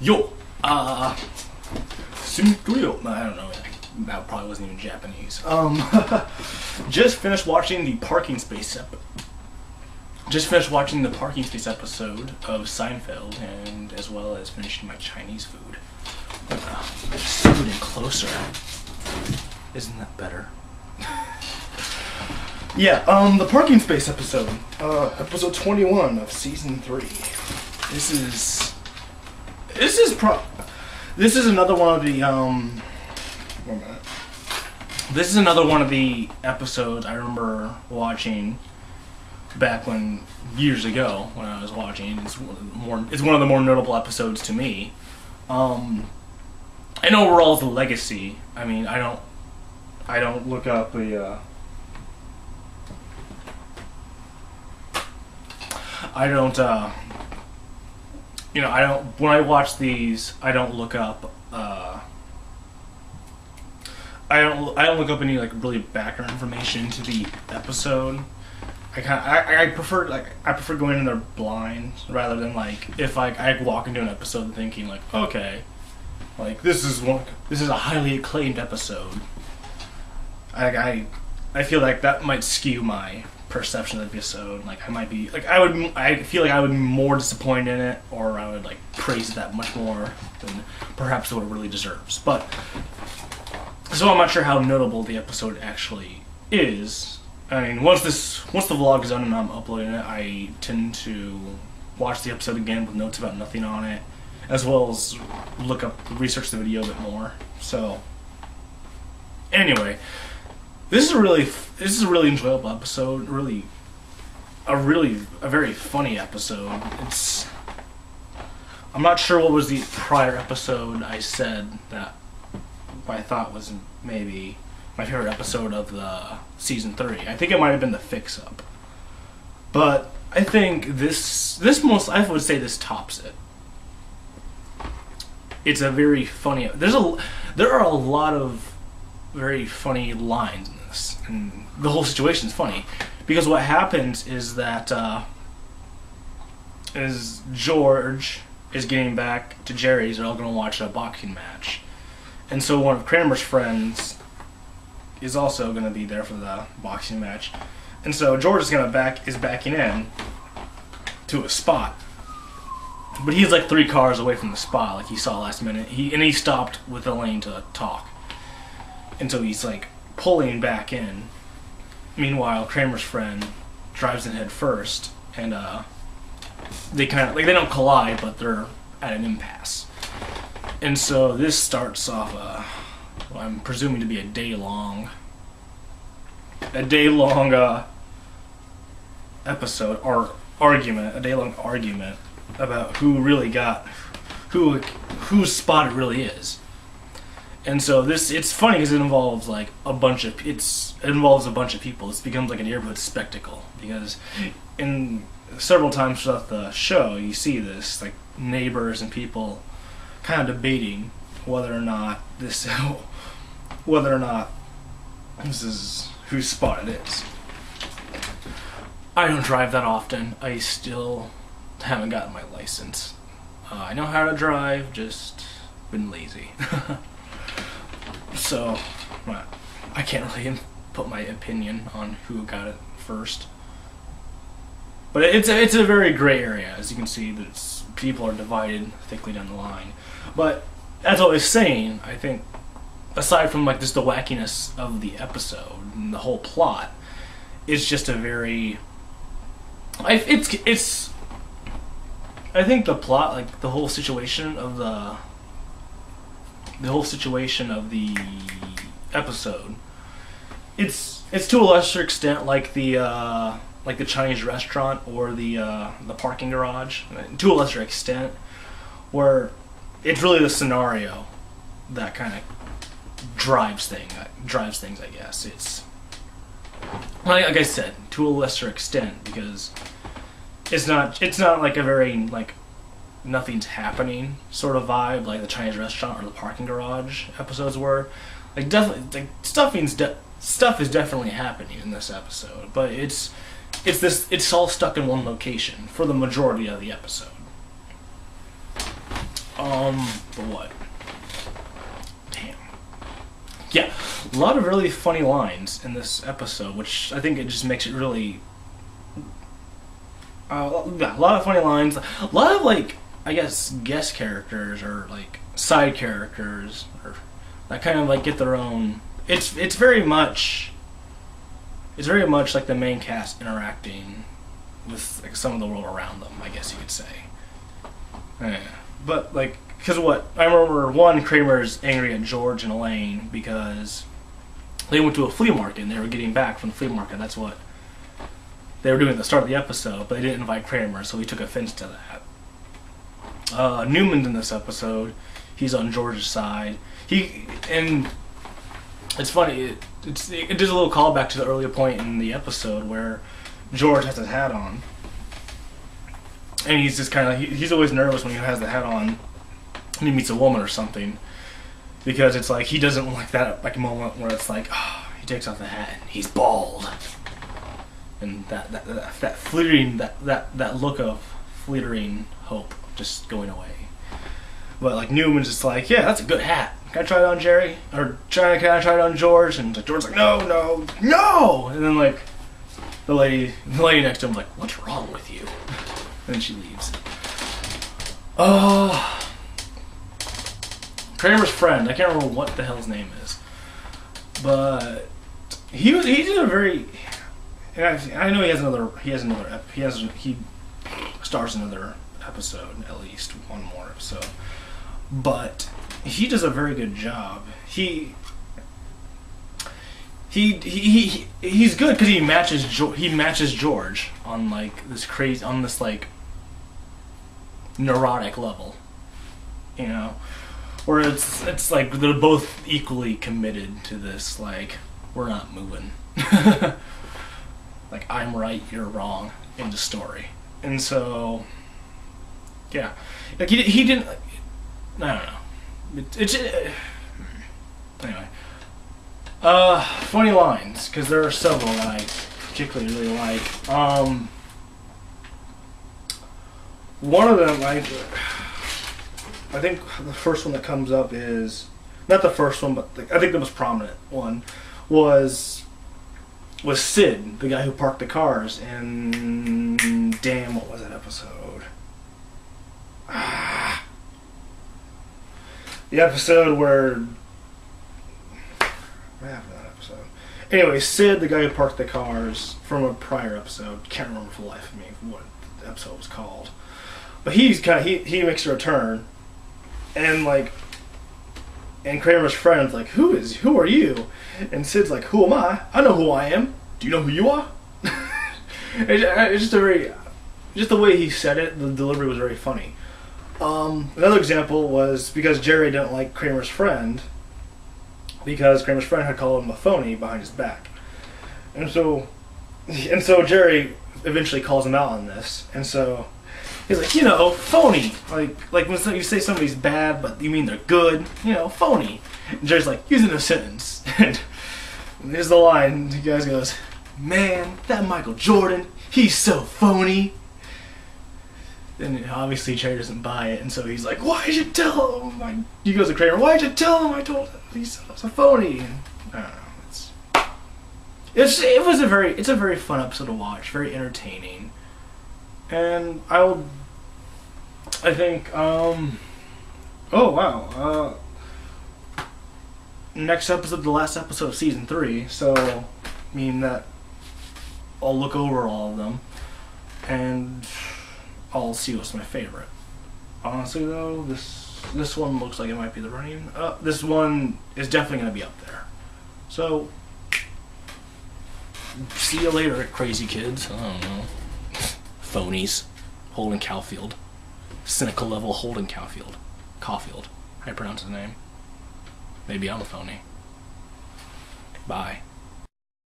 Yo, Suntuyo. I don't know. That probably wasn't even Japanese. Just finished watching the parking space episode of Seinfeld, and as well as finishing my Chinese food. Just scoot in closer. Isn't that better? Yeah, the parking space episode. Episode 21 of season 3. This is another one of the one minute. This is another one of the episodes I remember watching back when years ago when I was watching. It's one of the more notable episodes to me. And overall, the legacy. I mean, I don't look up the. When I watch these, I don't look up. I don't look up any like really background information to the episode. I prefer going in there blind rather than like if I walk into an episode thinking like, okay, like this is a highly acclaimed episode. I feel like that might skew my perception of the episode. Like I feel like I would be more disappointed in it, or I would like praise it that much more than perhaps what it really deserves. But so I'm not sure how notable the episode actually is. I mean, once the vlog is done and I'm uploading it, I tend to watch the episode again with notes about nothing on it, as well as research the video a bit more. So anyway, this is a really enjoyable episode. A very funny episode. I'm not sure what was the prior episode I said that I thought was maybe my favorite episode of the season 3. I think it might have been the fix-up, but I think I would say this tops it. It's a very funny. There are a lot of very funny lines in this, and the whole situation is funny because what happens is that as George is getting back to Jerry's, they're all going to watch a boxing match, and so one of Kramer's friends is also going to be there for the boxing match, and so George is backing in to a spot, but he's like 3 cars away from the spot, like he saw last minute. He stopped with Elaine to talk, and so he's like pulling back in. Meanwhile, Kramer's friend drives in head first, and they they don't collide, but they're at an impasse. And so this starts off what I'm presuming to be a day-long episode or argument, a day-long argument about whose spot it really is. And so it's funny because it involves a bunch of people. This becomes like a neighborhood spectacle because in several times throughout the show you see this like neighbors and people kind of debating whether or not this is whose spot it is. I don't drive that often. I still haven't gotten my license. I know how to drive, just been lazy. So I can't really put my opinion on who got it first. But it's a very gray area, as you can see. That people are divided thickly down the line. But as I was saying, I think aside from just the wackiness of the episode and the whole plot, it's just a very I think the plot, the whole situation of the episode, it's to a lesser extent like the Chinese restaurant or the parking garage, to a lesser extent, where it's really the scenario that kind of drives things, I guess. It's like I said, to a lesser extent, because it's not like a very nothing's happening sort of vibe like the Chinese restaurant or the parking garage episodes were. Stuff is definitely happening in this episode, but it's all stuck in one location for the majority of the episode. But what? Damn. Yeah, a lot of really funny lines in this episode, which I think it just makes it really... yeah, a lot of funny lines. A lot of, like, I guess, guest characters or, like, side characters or that kind of, like, get their own... It's very much like the main cast interacting with, like, some of the world around them, I guess you could say. Yeah. But, like, because what? I remember, one, Kramer's angry at George and Elaine because they went to a flea market and they were getting back from the flea market. That's what they were doing at the start of the episode, but they didn't invite Kramer, so he took offense to that. Newman's in this episode. He's on George's side. And it's funny, it does a little callback to the earlier point in the episode where George has his hat on. And he's just kind of, he's always nervous when he has the hat on and he meets a woman or something. Because it's like, he doesn't like that like moment where it's like, oh, he takes off the hat and he's bald. And that fleeting, that look of fleeting hope just going away. But like Newman's just like, yeah, that's a good hat. Can I try it on Jerry? Or can I try it on George? And like, George's like, no! And then like the lady next to him like, what's wrong with you? And then she leaves. Kramer's friend, I can't remember what the hell his name is, but he did a very. I know he stars in another episode, at least one more episode, but he does a very good job. He's good because he matches George on like this crazy, on this like neurotic level, you know, where it's like they're both equally committed to this, like, we're not moving. Like, I'm right, you're wrong in the story. And so, yeah, like he didn't. I don't know. Anyway, funny lines, because there are several that I particularly really like. One of them, I think the first one that comes up is not the first one, but I think the most prominent one was Sid, the guy who parked the cars, and damn, what was that episode? The episode where... What happened to that episode? Anyway, Sid, the guy who parked the cars from a prior episode, can't remember for the life of me what the episode was called. But he makes a return, and like, and Kramer's friend's like, who are you? And Sid's like, who am I? I know who I am. Do you know who you are? It's just the way he said it, the delivery was very funny. Another example was because Jerry didn't like Kramer's friend, because Kramer's friend had called him a phony behind his back. And so Jerry eventually calls him out on this, and so he's like, phony. Like when you say somebody's bad, but you mean they're good, phony. And Jerry's like, use it in a sentence. And here's the line. The guy goes, man, that Michael Jordan, he's so phony. And obviously Jerry doesn't buy it, and so he's like, why'd you tell him? He goes to Kramer, why'd you tell him I told him he's a phony? And I don't know. It's a very fun episode to watch, very entertaining. And I think, oh wow, next episode, the last episode of season 3, so, I mean, that, I'll look over all of them, and I'll see what's my favorite. Honestly though, this one looks like it might be the running, this one is definitely going to be up there. So, see you later, crazy kids. I don't know. Phonies. Holden Caulfield. Cynical level Holden Caulfield. Caulfield. How do you pronounce his name? Maybe I'm a phony. Bye.